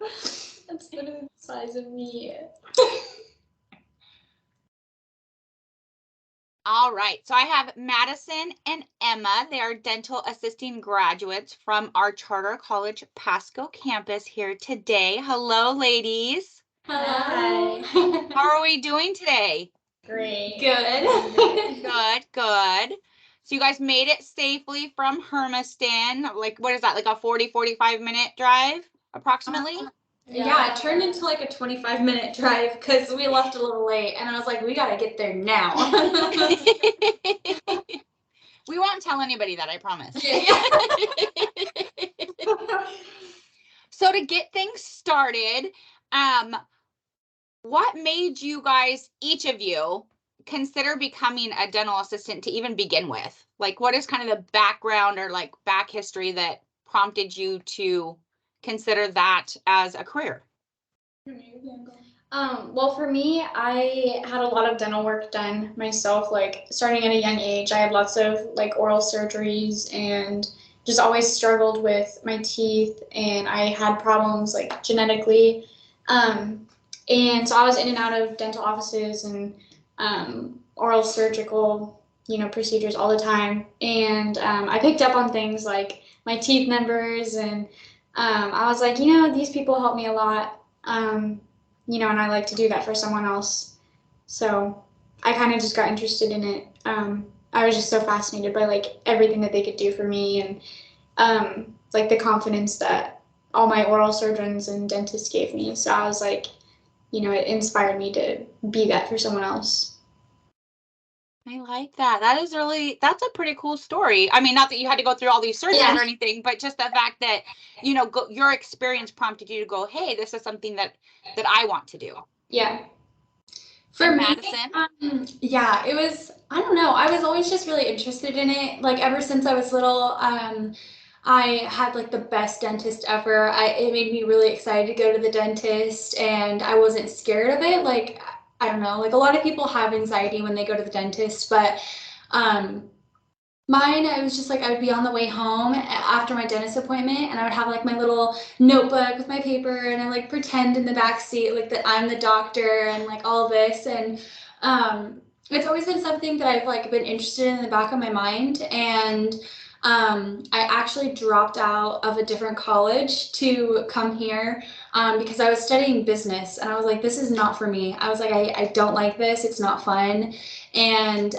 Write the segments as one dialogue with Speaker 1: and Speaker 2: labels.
Speaker 1: That's literally the size of me.
Speaker 2: All right, so I have Madison and Emma. They are dental assisting graduates from our Charter College Pasco campus here today. Hello, ladies.
Speaker 1: Hi.
Speaker 2: How are we doing today?
Speaker 1: Great.
Speaker 3: Good.
Speaker 2: Good. So you guys made it safely from Hermiston. Like, what is that, like a 40-45 minute drive approximately?
Speaker 3: Yeah, it turned into like a 25-minute drive because we left a little late, and I was like, we gotta get there now.
Speaker 2: We won't tell anybody that, I promise. So to get things started, what made you guys, each of you, consider becoming a dental assistant to even begin with? Like, what is kind of the background or like back history that prompted you to consider that as a career?
Speaker 1: Well, for me, I had a lot of dental work done myself, like starting at a young age. I had lots of like oral surgeries and just always struggled with my teeth, and I had problems like genetically. And so I was in and out of dental offices and oral surgical, procedures all the time. And I picked up on things like my teeth numbers, and I was like, these people help me a lot. And I like to do that for someone else. So I kind of just got interested in it. I was just so fascinated by like everything that they could do for me, and like the confidence that all my oral surgeons and dentists gave me. So I was like, it inspired me to be that for someone else.
Speaker 2: I like that. That's a pretty cool story. I mean, not that you had to go through all these surgeries or anything, but just the fact that, your experience prompted you to go, hey, this is something that I want to do.
Speaker 1: Yeah.
Speaker 3: For me,
Speaker 2: Madison?
Speaker 3: yeah, it was, I don't know, I was always just really interested in it. Like ever since I was little, I had like the best dentist ever. It made me really excited to go to the dentist, and I wasn't scared of it. Like, I don't know, like a lot of people have anxiety when they go to the dentist, but mine, I was just like, I would be on the way home after my dentist appointment, and I would have like my little notebook with my paper, and I like pretend in the back seat like that I'm the doctor and like all this. And it's always been something that I've like been interested in the back of my mind. And I actually dropped out of a different college to come here because I was studying business, and I was like, this is not for me. I was like, I don't like this. It's not fun. And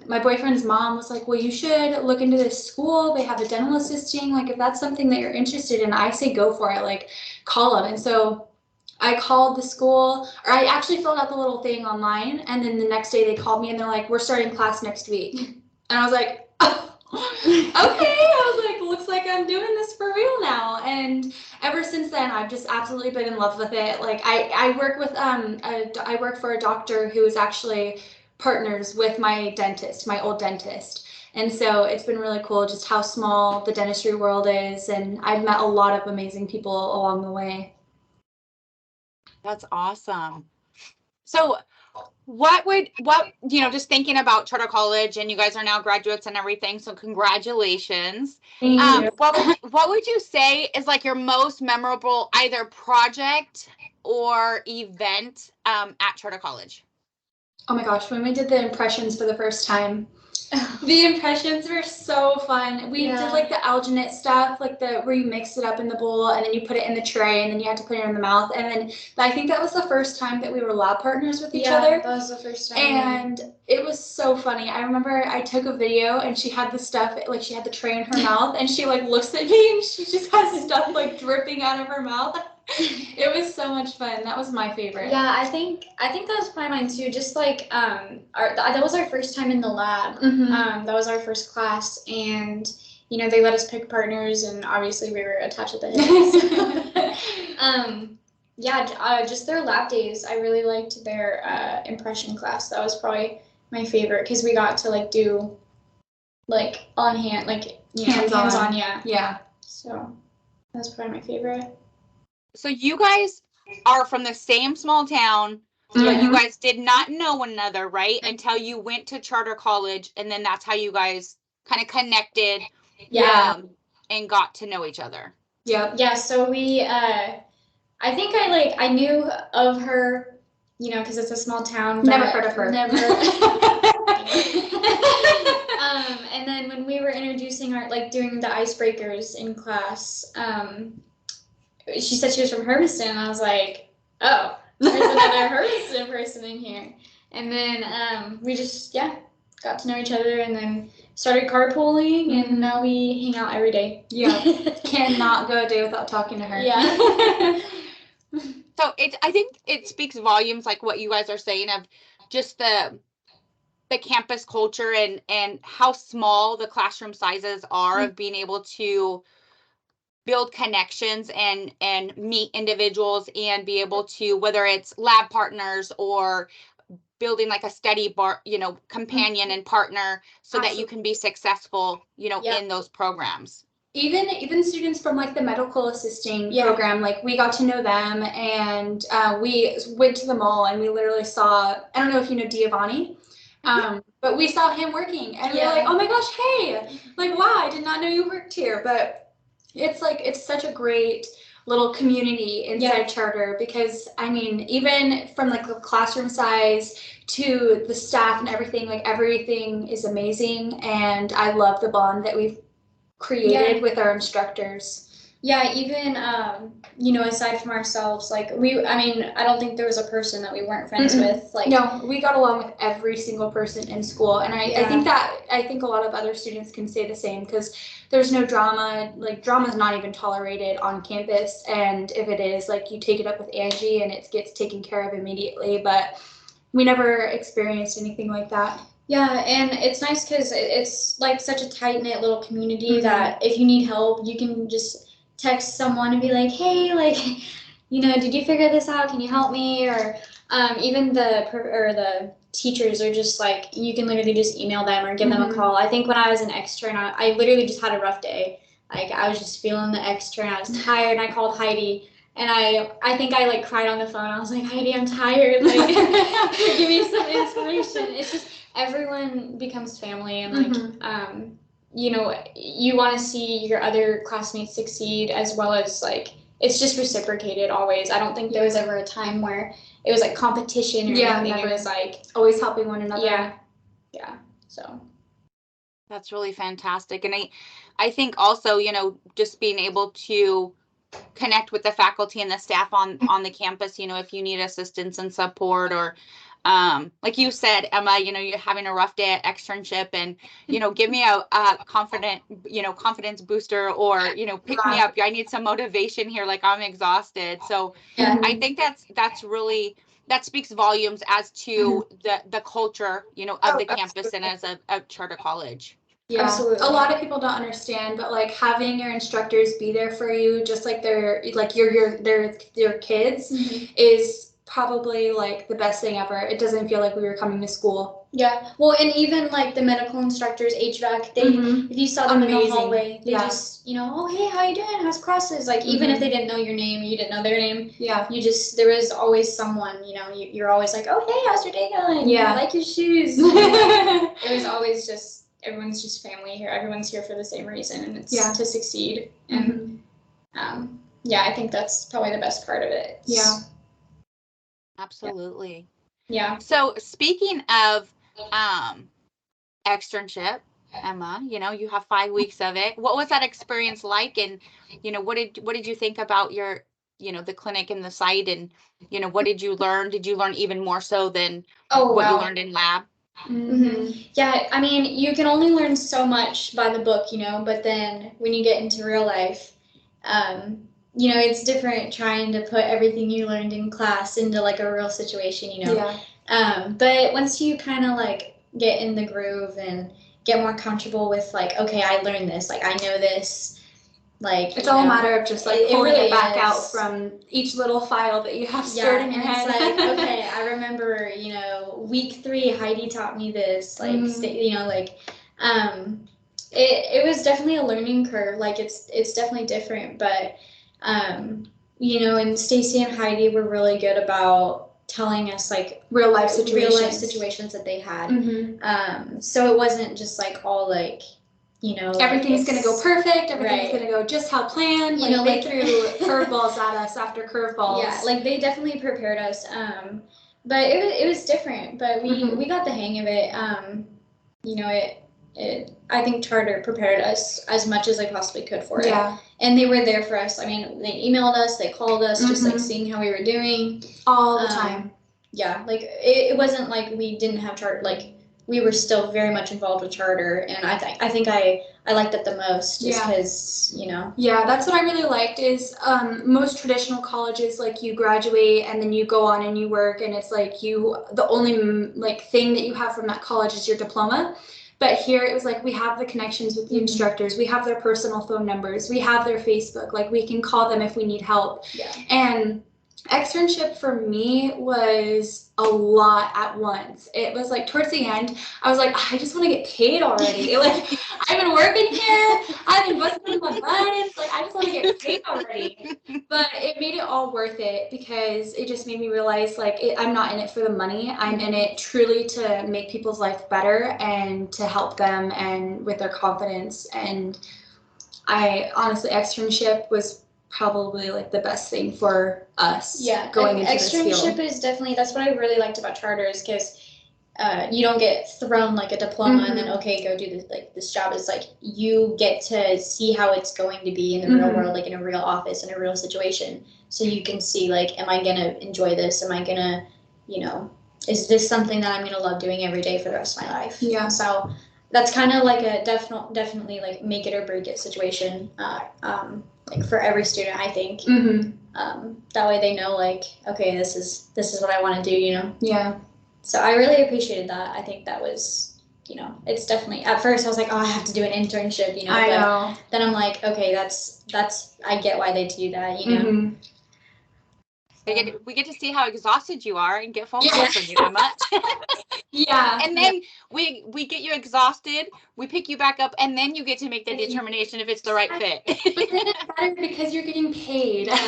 Speaker 3: my boyfriend's mom was like, well, you should look into this school. They have a dental assisting. Like, if that's something that you're interested in, I say go for it. Like, call them. And so I called the school, or I actually filled out the little thing online. And then the next day they called me and they're like, we're starting class next week. And I was like, oh, okay. I was like, looks like I'm doing this for real now. And ever since then, I've just absolutely been in love with it. Like, I work with I work for a doctor who is actually partners with my dentist, my old dentist. And so it's been really cool just how small the dentistry world is, and I've met a lot of amazing people along the way.
Speaker 2: That's awesome. So just thinking about Charter College, and you guys are now graduates and everything, so congratulations.
Speaker 1: Thank you.
Speaker 2: What would you say is like your most memorable either project or event at Charter College?
Speaker 3: Oh my gosh, when we did the impressions for the first time, the impressions were so fun. We did like the alginate stuff, like where you mix it up in the bowl and then you put it in the tray and then you had to put it in the mouth. And then I think that was the first time that we were lab partners with each other.
Speaker 1: That was the first time.
Speaker 3: And it was so funny. I remember I took a video and she had the stuff, like she had the tray in her mouth, and she like looks at me and she just has stuff like dripping out of her mouth. It was so much fun. That was my favorite.
Speaker 1: Yeah, I think that was probably mine too. Just like that was our first time in the lab.
Speaker 3: Mm-hmm.
Speaker 1: That was our first class, and they let us pick partners, and obviously we were attached at the hip. Just their lab days. I really liked their impression class. That was probably my favorite because we got to like do like on hand, like hands on.
Speaker 3: Yeah.
Speaker 1: So that's probably my favorite.
Speaker 2: So you guys are from the same small town, but you guys did not know one another, right? Until you went to Charter College, and then that's how you guys kind of connected and got to know each other.
Speaker 1: Yeah, so we I think I knew of her, you know, because it's a small town. But
Speaker 3: Never heard of her.
Speaker 1: Never. And then when we were introducing our, like, doing the icebreakers in class, she said she was from Hermiston, and I was like, oh, there's another Hermiston person in here. And then we just, got to know each other, and then started carpooling, and now we hang out every day.
Speaker 3: Yeah, cannot go a day without talking to her.
Speaker 1: Yeah.
Speaker 2: So I think it speaks volumes, like what you guys are saying, of just the campus culture and how small the classroom sizes are, of being able to build connections and meet individuals and be able to, whether it's lab partners or building like a study companion and partner, so that you can be successful, in those programs.
Speaker 3: Even students from like the medical assisting program, like we got to know them, and we went to the mall and we literally saw, I don't know if you know Giovanni, but we saw him working, and we were like, oh my gosh, hey, like, wow, I did not know you worked here. But it's such a great little community inside Charter, because I mean, even from like the classroom size to the staff and everything, like everything is amazing, and I love the bond that we've created with our instructors.
Speaker 1: Yeah, even aside from ourselves, like I don't think there was a person that we weren't friends with. Like,
Speaker 3: no, we got along with every single person in school, and I think a lot of other students can say the same, because there's no drama. Like, drama is not even tolerated on campus, and if it is, like, you take it up with Angie and it gets taken care of immediately. But we never experienced anything like that.
Speaker 1: Yeah, and it's nice because it's like such a tight-knit little community that if you need help, you can just text someone and be like, hey, like, did you figure this out? Can you help me? Or even the teachers are just like, you can literally just email them or give them a call. I think when I was an extern, I literally just had a rough day. Like, I was just feeling the extern. I was tired, and I called Heidi. And I think I like cried on the phone. I was like, Heidi, I'm tired. Like, give me some inspiration. It's just, everyone becomes family, and like, you want to see your other classmates succeed, as well as like, it's just reciprocated always. I don't think there was ever a time where it was like competition or anything.
Speaker 3: Never.
Speaker 1: It was like
Speaker 3: always helping one another.
Speaker 1: Yeah. So
Speaker 2: that's really fantastic. And I think also, just being able to connect with the faculty and the staff on the campus, if you need assistance and support, or like you said, Emma, you're having a rough day at externship, and give me a confidence booster, or pick me up. I need some motivation here, like I'm exhausted. So I think that's really, that speaks volumes as to the culture of the campus and as a charter college.
Speaker 3: Yeah, absolutely. A lot of people don't understand, but like having your instructors be there for you, just like they're like your kids, is probably like the best thing ever. It doesn't feel like we were coming to school.
Speaker 1: Yeah. Well, and even like the medical instructors, HVAC, they if you saw them in the hallway, they just, oh, hey, how you doing? How's classes? Like, even if they didn't know your name, you didn't know their name. Yeah. There was always someone, you're always like, oh, hey, how's your day going? Yeah. I like your shoes. It was always just, everyone's just family here. Everyone's here for the same reason, and it's to succeed. And I think that's probably the best part of it.
Speaker 3: Yeah.
Speaker 2: Absolutely.
Speaker 1: Yeah.
Speaker 2: So speaking of externship, Emma, you have 5 weeks of it. What was that experience like? And what did you think about your the clinic and the site, and what did you learn? Did you learn even more so than what you learned in lab?
Speaker 1: Yeah, I mean, you can only learn so much by the book, but then when you get into real life, it's different trying to put everything you learned in class into like a real situation, but once you kind of like get in the groove and get more comfortable with like, okay, I learned this, like I know this, like
Speaker 3: it's all a matter of just like pulling it back out from each little file that you have stored in your head.
Speaker 1: It's like, okay, I remember, week 3 Heidi taught me this, like it was definitely a learning curve. Like it's definitely different, but and Stacy and Heidi were really good about telling us like real life situations that they had. So it wasn't just like all like
Speaker 3: everything's going to go perfect. Everything's
Speaker 1: right.
Speaker 3: going to go just how planned.
Speaker 1: You know,
Speaker 3: they threw curveballs at us after curveballs.
Speaker 1: Yeah, like they definitely prepared us. But it was different, but we got the hang of it. I think charter prepared us as much as they possibly could for it.
Speaker 3: Yeah.
Speaker 1: And they were there for us. I mean, they emailed us, they called us, just like seeing how we were doing.
Speaker 3: All the time.
Speaker 1: Yeah, like it wasn't like we didn't have charter, like we were still very much involved with charter, and I think I liked it the most just because,
Speaker 3: Yeah, that's what I really liked is most traditional colleges, like you graduate and then you go on and you work, and it's like the only like thing that you have from that college is your diploma. But here it was like we have the connections with the instructors, we have their personal phone numbers, we have their Facebook, like we can call them if we need help.
Speaker 1: Yeah. And
Speaker 3: externship for me was a lot at once. It was like towards the end, I was like, I just want to get paid already. Like I've been working here, I've been busting my butt. Like I just want to get paid already. But it made it all worth it because it just made me realize like I'm not in it for the money. I'm in it truly to make people's life better and to help them and with their confidence. And I honestly, externship was probably like the best thing for us going into this field.
Speaker 1: Externship is definitely, that's what I really liked about charter is because you don't get thrown like a diploma and then okay, go do this, like this job. Is like you get to see how it's going to be in the real world, like in a real office, in a real situation, so you can see like, am I gonna enjoy this? Am I gonna, is this something that I'm gonna love doing every day for the rest of my life?
Speaker 3: Yeah.
Speaker 1: So that's kind of like a definitely like make it or break it situation, like for every student, I think. That way they know like, okay, this is what I want to do,
Speaker 3: Yeah.
Speaker 1: So I really appreciated that. I think that was, it's definitely, at first I was like, oh, I have to do an internship,
Speaker 3: I know.
Speaker 1: Then I'm like, okay, that's I get why they do that,
Speaker 2: We get to see how exhausted you are and get phone calls from you, Emma.
Speaker 3: Yeah.
Speaker 2: And then we get you exhausted, we pick you back up, and then you get to make the determination if it's the right fit.
Speaker 3: It's better because you're getting paid.
Speaker 1: And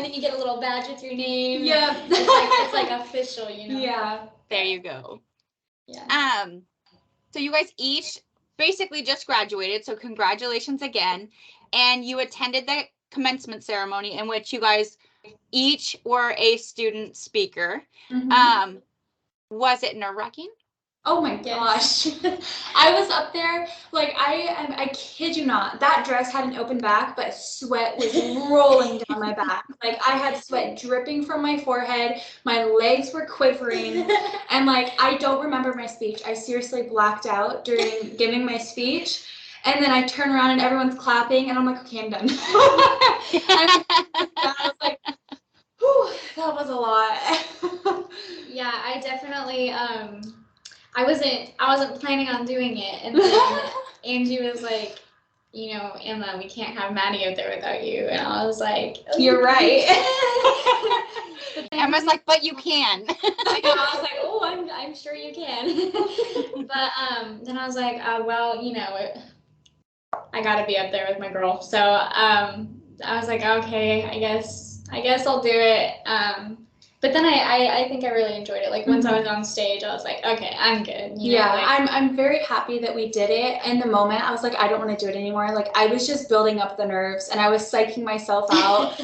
Speaker 1: then you get a little badge with your name.
Speaker 3: Yeah.
Speaker 1: It's like official,
Speaker 3: Yeah.
Speaker 2: There you go.
Speaker 1: Yeah.
Speaker 2: So you guys each basically just graduated, so congratulations again. And you attended the commencement ceremony in which you guys each were a student speaker. Was it nerve-wracking?
Speaker 3: Oh my gosh. I was up there, like I kid you not, that dress had an open back, but sweat was rolling down my back. Like I had sweat dripping from my forehead, my legs were quivering, and like I don't remember my speech. I seriously blacked out during giving my speech. And then I turn around and everyone's clapping and I'm like, okay, I'm done. I was like, whew, that was a lot.
Speaker 1: Yeah, I definitely I wasn't planning on doing it, and then Angie was like, Emma, we can't have Maddie out there without you, and I was like, oh,
Speaker 3: you're right.
Speaker 2: Emma's like, but you can.
Speaker 1: I know, I was like, oh, I'm sure you can. But then I was like, well, I gotta be up there with my girl, so I was like, okay, I guess I'll do it. But then I think I really enjoyed it. Like once I was on stage, I was like, okay, I'm good.
Speaker 3: I'm very happy that we did it. In the moment, I was like, I don't want to do it anymore. Like I was just building up the nerves and I was psyching myself out.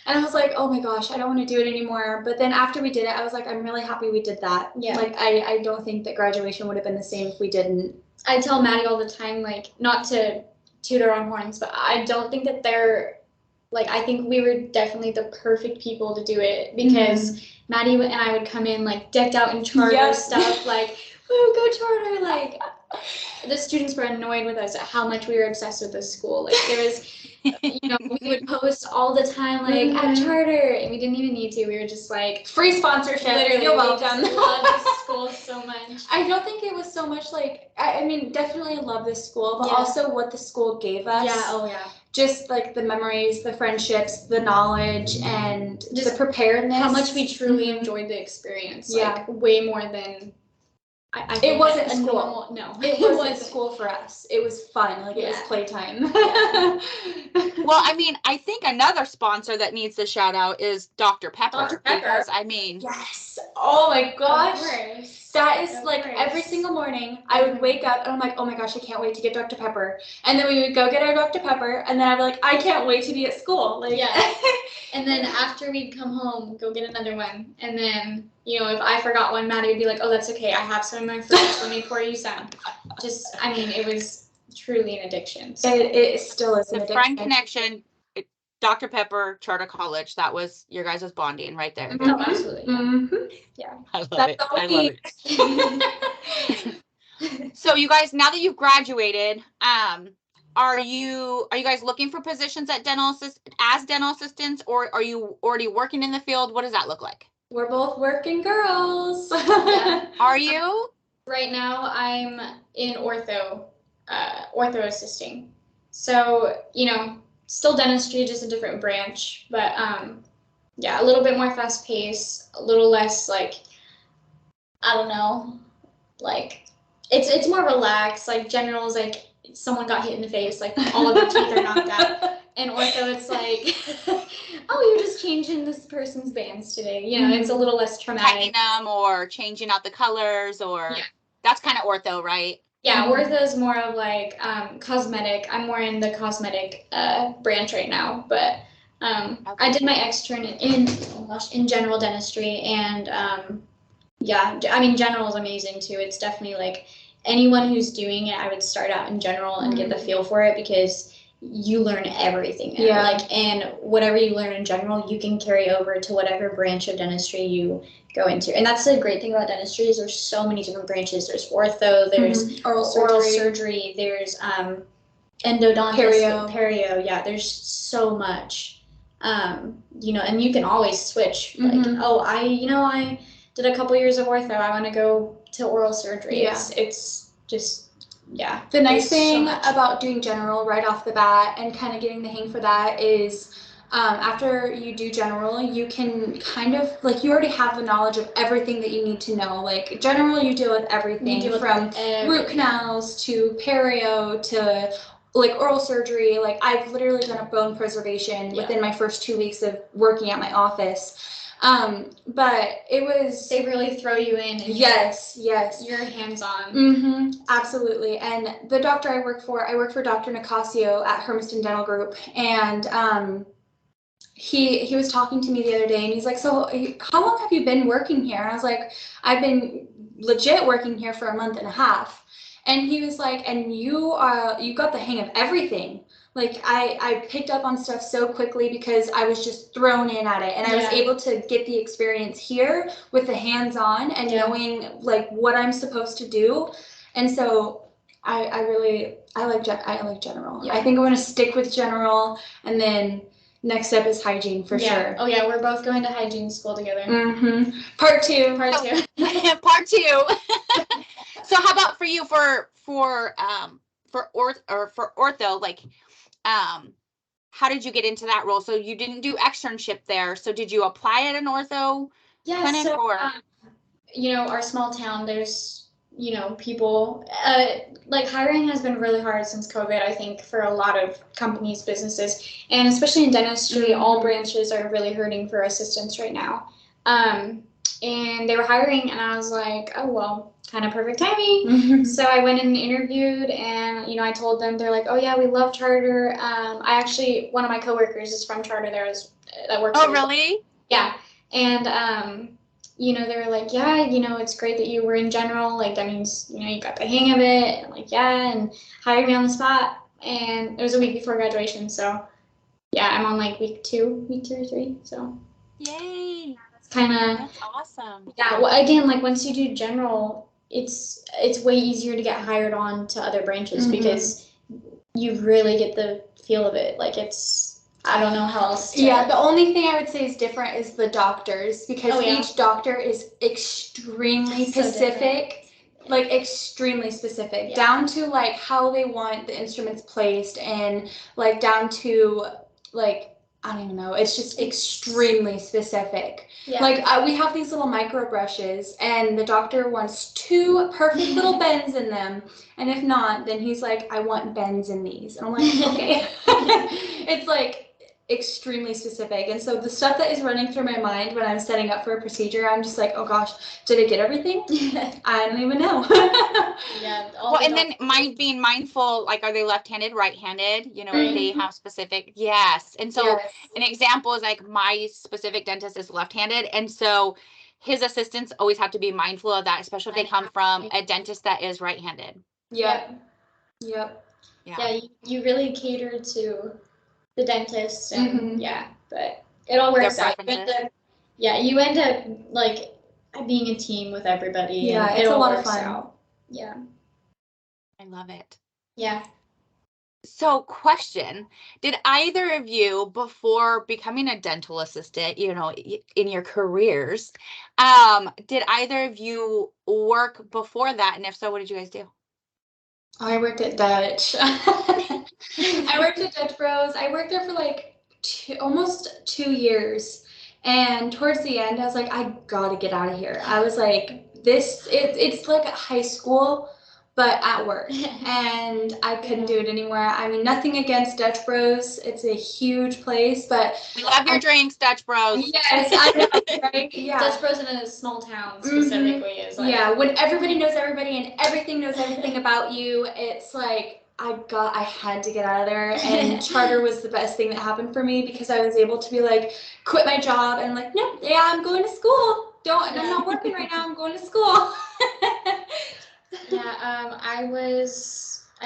Speaker 3: And I was like, oh my gosh, I don't want to do it anymore. But then after we did it, I was like, I'm really happy we did that.
Speaker 1: Yeah.
Speaker 3: Like I don't think that graduation would have been the same if we didn't.
Speaker 1: I tell Maddie all the time, like not to toot our own horns, but I don't think that they're like, I think we were definitely the perfect people to do it because Maddie and I would come in like decked out in charter stuff, like, woo, go charter. Like the students were annoyed with us at how much we were obsessed with this school. Like there was, we would post all the time, like at charter, and we didn't even need to. We were just like
Speaker 3: free sponsorship.
Speaker 1: Literally,
Speaker 3: you're welcome.
Speaker 1: We just love this school so much.
Speaker 3: I don't think it was so much like, I mean, definitely love this school, but also what the school gave us.
Speaker 1: Yeah. Oh yeah.
Speaker 3: Just like the memories, the friendships, the knowledge, and just the preparedness.
Speaker 1: How much we truly enjoyed the experience. Like way more than.
Speaker 3: It wasn't school.
Speaker 1: No,
Speaker 3: it wasn't school for us. It was fun. Like it was playtime.
Speaker 2: Well, I mean, I think another sponsor that needs to shout out is Dr. Pepper.
Speaker 1: Dr. Pepper.
Speaker 2: Because, I mean.
Speaker 3: Yes. Oh my gosh.
Speaker 1: Of course.
Speaker 3: That is
Speaker 1: Of
Speaker 3: like
Speaker 1: course.
Speaker 3: every single morning I would wake up and I'm like, oh my gosh, I can't wait to get Dr. Pepper. And then we would go get our Dr. Pepper and then I'd be like, I can't wait to be at school. Like,
Speaker 1: Yeah. And then after we'd come home, go get another one. And then, you know, if I forgot one, Maddie would be like, oh, that's okay. I have some in my fridge. Let me pour you some. Just, I mean, it was truly an addiction. So.
Speaker 3: It still is an
Speaker 2: The
Speaker 3: addiction.
Speaker 2: friend connection, Dr. Pepper, Charter College, that was your guys' bonding right there.
Speaker 1: Oh, absolutely.
Speaker 3: Mm-hmm.
Speaker 1: Yeah.
Speaker 2: I love
Speaker 3: That's
Speaker 2: it.
Speaker 3: all
Speaker 2: I
Speaker 3: we
Speaker 2: love it. So you guys, now that you've graduated, are you guys looking for positions at dental assistants, or are you already working in the field? What does that look like?
Speaker 3: We're both working girls.
Speaker 1: Yeah.
Speaker 2: Are you?
Speaker 1: Right now, I'm in ortho assisting. So, you know, still dentistry, just a different branch, but yeah, a little bit more fast paced, a little less like, I don't know, like it's more relaxed. Like general is like someone got hit in the face, like all of the teeth are knocked out. And ortho, it's like, oh, you're just changing this person's bands today. You know, it's a little less
Speaker 2: Tightening
Speaker 1: traumatic.
Speaker 2: them or changing out the colors, or
Speaker 1: Yeah.
Speaker 2: That's kind of ortho, right?
Speaker 1: Yeah, ortho is more of like cosmetic. I'm more in the cosmetic branch right now, but I did my extern in general dentistry, and yeah, I mean general is amazing too. It's definitely like anyone who's doing it, I would start out in general and get the feel for it, because you learn everything there.
Speaker 3: Yeah.
Speaker 1: Like, and whatever you learn in general, you can carry over to whatever branch of dentistry you go into. And that's the great thing about dentistry, is there's so many different branches. There's ortho, there's oral surgery, there's endodontist, perio. Yeah, there's so much. You know, and you can always switch. Like, oh, I did a couple years of ortho. I want to go to oral surgery.
Speaker 3: Yeah.
Speaker 1: It's just, yeah.
Speaker 3: The nice thing
Speaker 1: so
Speaker 3: about doing general right off the bat and kind of getting the hang for that is after you do general, you can kind of, like, you already have the knowledge of everything that you need to know. Like, general, you deal with everything from root canals to perio to, like, oral surgery. Like, I've literally done a bone preservation within my first 2 weeks of working at my office. But it was...
Speaker 1: They really throw you in. And
Speaker 3: yes.
Speaker 1: You're hands-on.
Speaker 3: Absolutely. And the doctor I work for Dr. Nicasio at Hermiston Dental Group. And he was talking to me the other day, and he's like, so how long have you been working here? And I was like, I've been legit working here for a month and a half. And he was like, and you got the hang of everything. Like, I picked up on stuff so quickly because I was just thrown in at it, and I was able to get the experience here with the hands-on and knowing like what I'm supposed to do. And so I like general. I think I'm gonna stick with general, and then next step is hygiene for sure.
Speaker 1: Oh yeah, we're both going to hygiene school together.
Speaker 3: Part two.
Speaker 2: Part two. So how about for you for ortho, like, how did you get into that role? So you didn't do externship there. So did you apply at an ortho clinic?
Speaker 1: So,
Speaker 2: or?
Speaker 1: You know, our small town, there's, you know, people, like hiring has been really hard since COVID, I think, for a lot of companies, businesses, and especially in dentistry, all branches are really hurting for assistants right now. And they were hiring, and I was like, oh, well, kind of perfect timing. So I went and interviewed, and, you know, I told them, they're like, oh yeah, we love Charter. One of my coworkers is from Charter that works.
Speaker 2: Oh, really?
Speaker 1: Yeah. And, you know, they were like, yeah, you know, it's great that you were in general. Like, that means, you know, you got the hang of it. And I'm like, yeah, and hired me on the spot. And it was a week before graduation. So yeah, I'm on like week two or three. So
Speaker 2: yay.
Speaker 1: That's
Speaker 2: awesome.
Speaker 1: Yeah. Well, again, like once you do general, it's way easier to get hired on to other branches because you really get the feel of it. Like I don't know how else to...
Speaker 3: Yeah, the only thing I would say is different is the doctors, because each doctor is extremely specific, like extremely specific, down to like how they want the instruments placed, and like down to like, I don't even know, it's just extremely specific. Like we have these little micro brushes, and the doctor wants 2 perfect little bends in them, and if not, then he's like, I want bends in these, and I'm like, okay. It's like extremely specific, and so the stuff that is running through my mind when I'm setting up for a procedure, I'm just like, oh gosh, did I get everything? I don't even know.
Speaker 1: Yeah.
Speaker 2: Well, and then being mindful, like, are they left-handed, right-handed? You know, they have specific, yes. And so an example is like my specific dentist is left-handed, and so his assistants always have to be mindful of that, especially if they come from a dentist that is right-handed.
Speaker 3: Yep.
Speaker 1: Yeah, you really cater to the dentist, and but it all works out. You end up like being a team with everybody.
Speaker 3: Yeah,
Speaker 1: and
Speaker 3: it's a lot of
Speaker 1: works
Speaker 3: fun.
Speaker 1: out. Yeah.
Speaker 2: I love it.
Speaker 1: Yeah.
Speaker 2: So, question, did either of you, before becoming a dental assistant, you know, in your careers, did either of you work before that? And if so, what did you guys do?
Speaker 3: I worked at Dutch. I worked at Dutch Bros. I worked there for like almost 2 years. And towards the end, I was like, I gotta get out of here. I was like, it's like high school, but at work. And I couldn't do it anymore. I mean, nothing against Dutch Bros. It's a huge place, but
Speaker 2: we love your drinks, Dutch Bros.
Speaker 3: Yes, I know, right? Yeah.
Speaker 1: Dutch Bros in a small town specifically is like.
Speaker 3: Yeah, when everybody knows everybody and everything knows everything about you, it's like I had to get out of there, and charter was the best thing that happened for me because I was able to be like, quit my job and like, nope, I'm going to school. I'm not working right now, I'm going to school.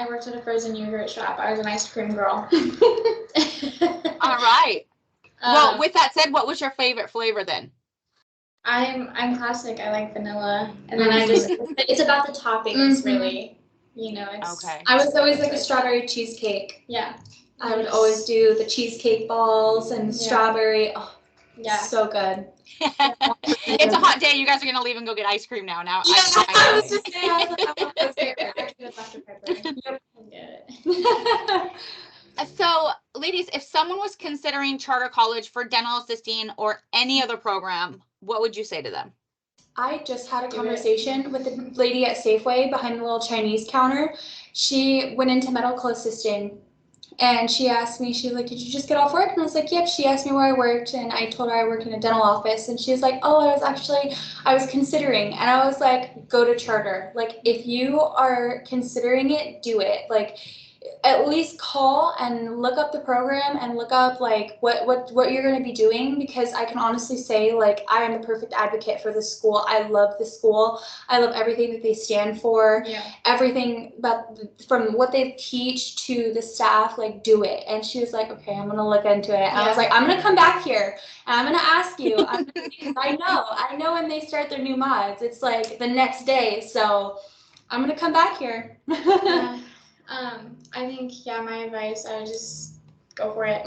Speaker 1: I worked at a frozen yogurt shop. I was an ice cream girl.
Speaker 2: All right. Well, with that said, what was your favorite flavor then?
Speaker 1: I'm classic. I like vanilla, and then it's about the toppings, really. You know, it's
Speaker 2: okay.
Speaker 3: I was always like a strawberry cheesecake.
Speaker 1: Yeah.
Speaker 3: I would always do the cheesecake balls and strawberry. Oh, so good.
Speaker 2: It's a hot day. You guys are gonna leave and go get ice cream now.
Speaker 3: Yeah, I was just saying. I was like, I want those here.
Speaker 1: Dr. Pepper. Yep. Get it.
Speaker 2: So, ladies, if someone was considering charter college for dental assisting or any other program, what would you say to them?
Speaker 3: I just had a conversation with the lady at Safeway behind the little Chinese counter. She went into medical assisting, and she asked me, she was like, did you just get off work? And I was like, yep. She asked me where I worked, and I told her I worked in a dental office, and she was like, oh, I was considering. And I was like, go to charter. Like, if you are considering it, do it. Like, at least call and look up the program and look up like what you're going to be doing, because I can honestly say like I am the perfect advocate for this school. I love the school. I love everything that they stand for. Everything about from what they teach to the staff, like do it. And she was like, okay, I'm going to look into it. And I was like, I'm going to come back here and I'm going to ask you because I know when they start their new mods, it's like the next day. So I'm going to come back here.
Speaker 1: I think, my advice, I would just go for it.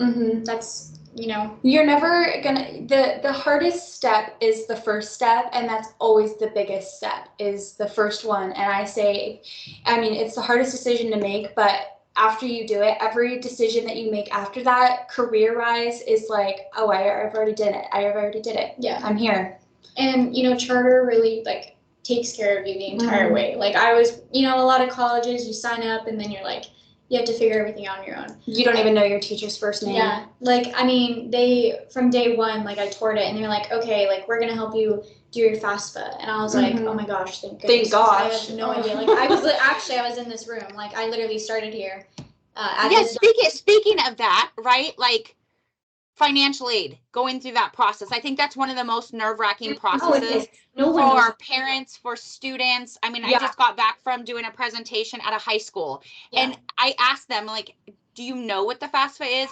Speaker 1: That's,
Speaker 3: You're never gonna, the hardest step is the first step, and that's always the biggest step, is the first one. And I mean, it's the hardest decision to make, but after you do it, every decision that you make after that, career-wise, is like, oh, I've already did it.
Speaker 1: Yeah.
Speaker 3: I'm here.
Speaker 1: And, charter really, like, takes care of you the entire way. Like I was, a lot of colleges, you sign up and then you're like, you have to figure everything out on your own.
Speaker 3: You don't even know your teacher's first name.
Speaker 1: Yeah. Like, I mean, from day one, like I toured it and they're like, okay, like we're going to help you do your FAFSA. And I was like, oh my gosh, thank goodness.
Speaker 3: Thank gosh.
Speaker 1: I have no idea. Like I was in this room. Like I literally started here.
Speaker 2: Speaking of that, right? Like, financial aid, going through that process. I think that's one of the most nerve-wracking processes for parents, for students. I mean, I just got back from doing a presentation at a high school and I asked them like, do you know what the FAFSA is?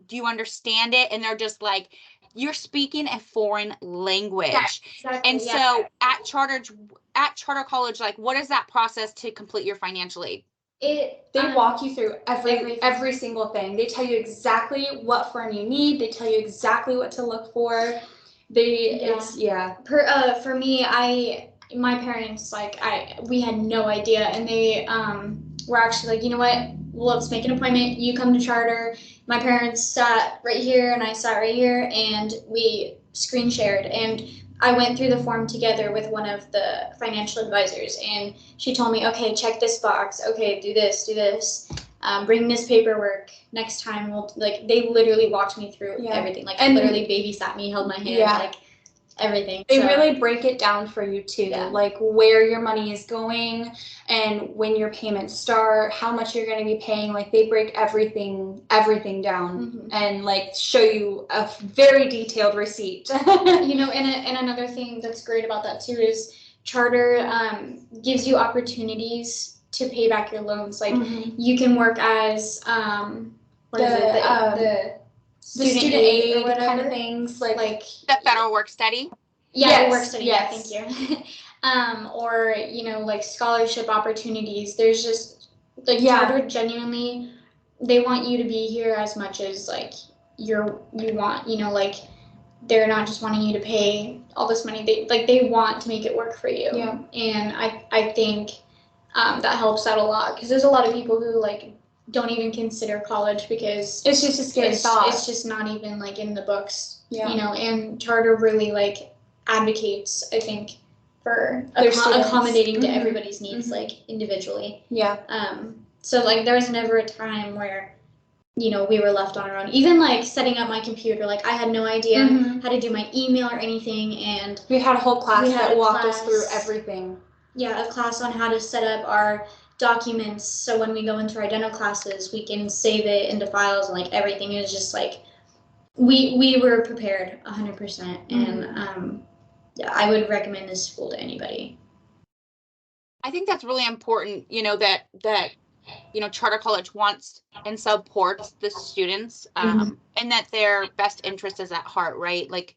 Speaker 2: Do you understand it? And they're just like, you're speaking a foreign language. Yeah, exactly, and so at charter college, like what is that process to complete your financial aid?
Speaker 3: They walk you through every single thing. They tell you exactly what form you need. They tell you exactly what to look for.
Speaker 1: For me, my parents, we had no idea, and they were actually like, you know what? Well, let's make an appointment. You come to charter. My parents sat right here, and I sat right here, and we screen shared, and I went through the form together with one of the financial advisors, and she told me, okay, check this box. Okay, do this. bring this paperwork next time. We'll like they literally walked me through everything. Like and literally babysat me, held my hand, like everything.
Speaker 3: They really break it down for you too, like where your money is going and when your payments start, how much you're going to be paying. Like they break everything down and like show you a very detailed receipt.
Speaker 1: You know, and another thing that's great about that too is charter gives you opportunities to pay back your loans. Like you can work as the student aid
Speaker 3: kind of things, like
Speaker 2: the federal work study.
Speaker 1: Yeah, the work study. Yes. Yeah, thank you. Or you know, like scholarship opportunities. There's just like charter genuinely, they want you to be here as much as like you want. You know, like they're not just wanting you to pay all this money. They want to make it work for you.
Speaker 3: Yeah.
Speaker 1: And I think that helps out a lot because there's a lot of people who like don't even consider college because
Speaker 3: it's just a scary thought.
Speaker 1: It's just not even like in the books.
Speaker 3: Yeah.
Speaker 1: You know, and charter really like advocates, I think, for accommodating to everybody's needs like individually.
Speaker 3: Yeah.
Speaker 1: So like there was never a time where, you know, we were left on our own. Even like setting up my computer, like I had no idea how to do my email or anything, and
Speaker 3: we had a whole class that walked us through everything.
Speaker 1: Yeah, a class on how to set up our documents so when we go into our dental classes we can save it into files, and like everything is just like we were prepared 100%. And yeah, I would recommend this school to anybody.
Speaker 2: I think that's really important, you know, that you know, charter college wants and supports the students, and that their best interest is at heart, right? Like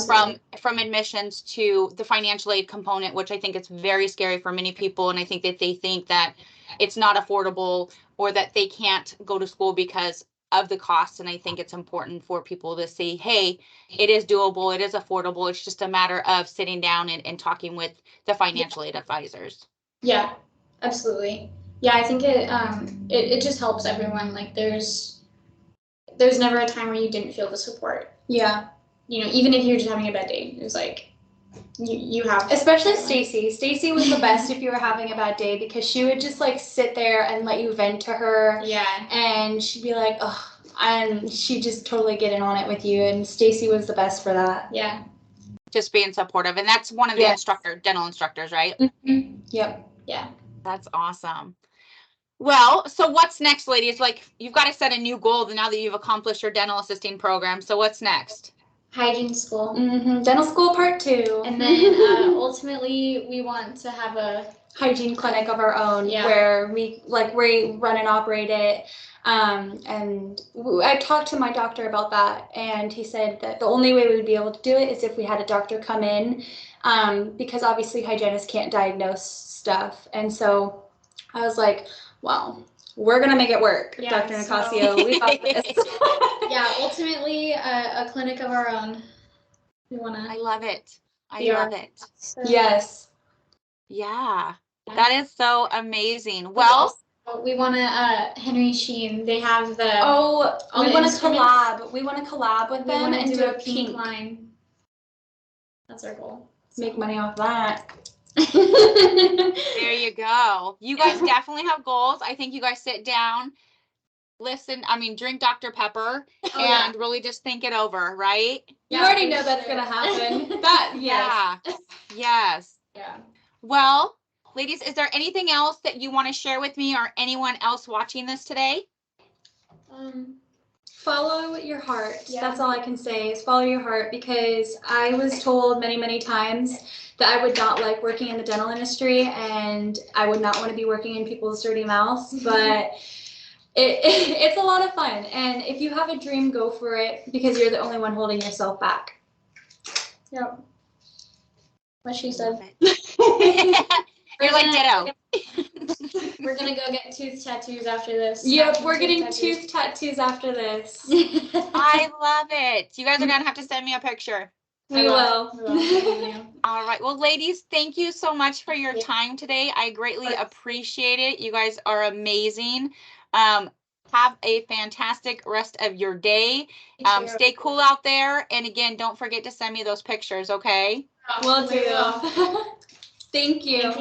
Speaker 2: from admissions to the financial aid component, which I think is very scary for many people. And I think that they think that it's not affordable or that they can't go to school because of the costs. And I think it's important for people to say, hey, it is doable, it is affordable. It's just a matter of sitting down and talking with the financial aid advisors.
Speaker 1: Yeah, absolutely. Yeah, I think it just helps everyone. Like there's never a time where you didn't feel the support.
Speaker 3: Yeah.
Speaker 1: You know, even if you're just having a bad day, it's like you have.
Speaker 3: Especially Stacy. Stacy was the best if you were having a bad day because she would just like sit there and let you vent to her.
Speaker 1: Yeah.
Speaker 3: And she'd be like, oh, and she'd just totally get in on it with you. And Stacy was the best for that.
Speaker 1: Yeah.
Speaker 2: Just being supportive. And that's one of the dental instructors, right?
Speaker 3: Yep.
Speaker 1: Yeah.
Speaker 2: That's awesome. Well, so what's next, ladies? Like, you've got to set a new goal now that you've accomplished your dental assisting program. So what's next?
Speaker 1: Hygiene school.
Speaker 3: Dental school part 2.
Speaker 1: And then ultimately we want to have a
Speaker 3: hygiene clinic of our own where we run and operate it. And I talked to my doctor about that, and he said that the only way we would be able to do it is if we had a doctor come in, because obviously hygienists can't diagnose stuff. And so I was like, well, we're gonna make it work, Dr. Nicasio. We got this.
Speaker 1: Yeah, ultimately a clinic of our own. We wanna.
Speaker 2: I love it. I love it.
Speaker 1: So,
Speaker 3: yes.
Speaker 2: Yeah, that is so amazing. Well,
Speaker 1: we want to Henry Sheen. They have the.
Speaker 3: We want to collab. We want to collab with them and do a pink
Speaker 1: line. That's our goal.
Speaker 3: Make money off that.
Speaker 2: There you go. You guys definitely have goals. I think you guys sit down, listen, drink Dr. Pepper and really just think it over, right?
Speaker 3: You already know that's going to happen.
Speaker 2: Yes.
Speaker 1: Yeah.
Speaker 2: Well, ladies, is there anything else that you want to share with me or anyone else watching this today?
Speaker 3: Follow your heart. That's all I can say is follow your heart, because I was told many, many times that I would not like working in the dental industry and I would not want to be working in people's dirty mouths, but it's a lot of fun. And if you have a dream, go for it, because you're the only one holding yourself back.
Speaker 1: Yep. What she said.
Speaker 2: You're like ditto.
Speaker 1: We're gonna go get tooth tattoos after this.
Speaker 3: Yep, we're getting tooth tattoos after this.
Speaker 2: I love it. You guys are gonna have to send me a picture.
Speaker 3: We will.
Speaker 2: All right. Well, ladies, thank you so much for your time today. I greatly appreciate it. You guys are amazing. Have a fantastic rest of your day. Stay cool out there. And again, don't forget to send me those pictures, okay?
Speaker 3: Will do. Thank you.